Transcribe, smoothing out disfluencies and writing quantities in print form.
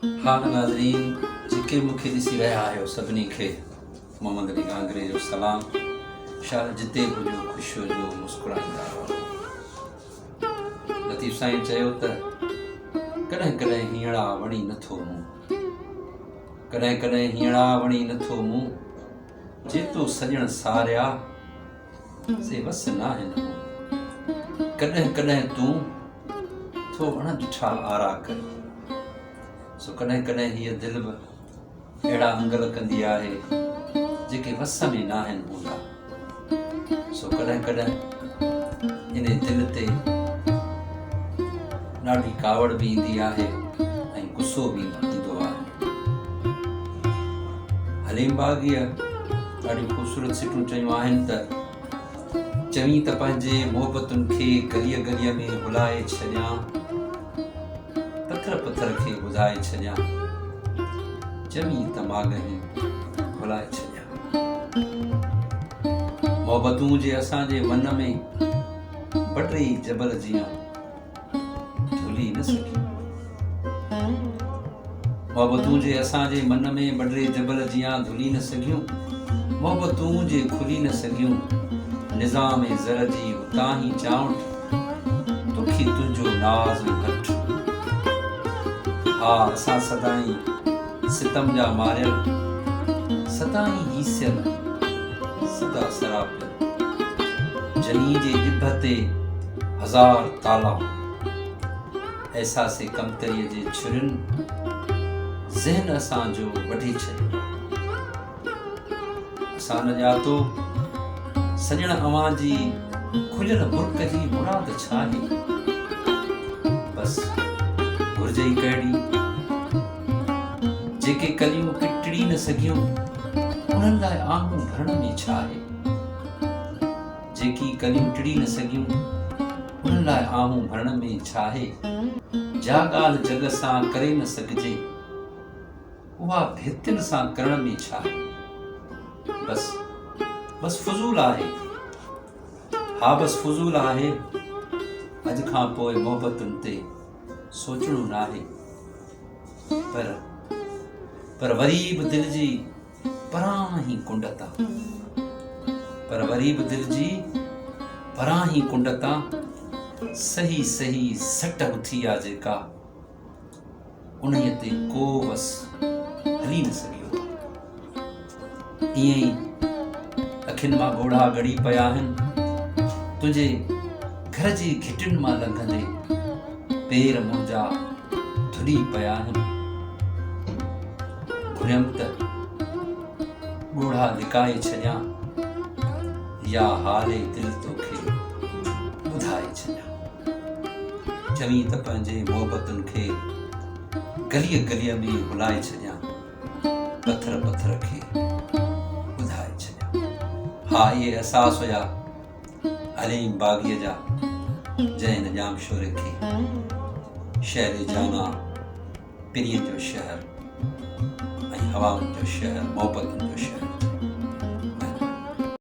हाँ नाज़रीन, जेके मूंखे ॾिसी रहिया आहियो सभिनी खे मोहम्मद अली गांगरे जो सलाम। शायदि जिते बि हुजो ख़ुशि हुजो, मुस्कुराईंदा रहो। लतीफ़ साईं चयो त कॾहिं कॾहिं हीअंड़ा वणी नथो मूं, कॾहिं कॾहिं हीअंड़ा वणी नथो मूं, जेतो सॼण सारिया से वस नाहिनि मूं। कॾहिं कॾहिं तूं थो वण ॾिठा आरा करे, सो कॾहिं कॾहिं हीअ दिलि बि अहिड़ा अंगल कंदी आहे जेके वस में नाहिनि हूंदा। सो कॾहिं कॾहिं इन दिलि ते ॾाढी कावड़ बि ईंदी आहे ऐं गुस्सो बि ईंदो आहे। हलीम बाग़ीअ ॾाढी ख़ूबसूरत सिटूं चयूं आहिनि त चवीं त पंहिंजे मोहबतुनि खे गलीअ गलीअ में भुलाए छॾियां, पथर पथर खे ॿुधाए छॾियां, चवीं त माॻही भुलाए छॾियां। मोहबतूं जे असांजे मन में बटे जबल जीअं धुली न सघियूं। मोहबतूं जे असांजे मन में बटे जबल जीअं धुली न सघियूं। मोहबतूं जे खुली न सघियूं, निज़ाम ज़र जी उतां ही चाउं, दुखी तुंहिंजो नाज़ घटि। हा असां सदाईं सितम जा मारियल, सदाईं हीसियल, सदा सरापियल, जनी जे ॼिभ ते हज़ार ताला, एहसासे कमतरीअ जे छुरियुनि ज़हन असांजो वढी छॾियो। असां न ॼातो सॼण अवां जी खुलियल मुल्क जी मुराद छा आहे। बस घुर्ज ई कहिड़ी, जेके कलियूं टिड़ी न सघियूं उन्हनि लाइ आंगूं भरण में छा आहे। जेकी कलियूं टिड़ी न सघियूं उन्हनि लाइ आंगूं भरण में छा आहे। जा ॻाल्हि जग सां करे न सघिजे, उहा भितियुनि सां करण में छा आहे। बस फुज़ूल आहे। हा बस फुज़ूल आहे। अॼु खां पोइ मोहबतुनि ते सोचणो नाहे। पर वरी बि दिलि जी परां ही कुंड तां, पर वरी बि दिलि जी परां ही कुंड तां सही सही सट उथी आहे जेका, उन्हीअ ते को बस हली न सघियो। ईअं ई अखियुनि मां ॻोढ़ा ॻड़ी पिया आहिनि, तुंहिंजे घर जी घिटियुनि मां लंघंदे पेर मुंहिंजा धुली पिया आहिनि। घुरियमि त ॻोढ़ा लिकाए छॾियां, या हाले दिलि तोखे ॿुधाए छॾियां। चवीं त पंहिंजे मोहबतुनि खे गलीअ गलीअ में भुलाए छॾियां, पथर पथर खे ॿुधाए छॾियां। हा इहे अहसास हुया हलीम बाग़ीअ जा, जंहिं निजाम शोरे खे शहर जाना, पिरियनि जो शहर ऐं हवाउनि जो शहर, मोहबतुनि जो शहर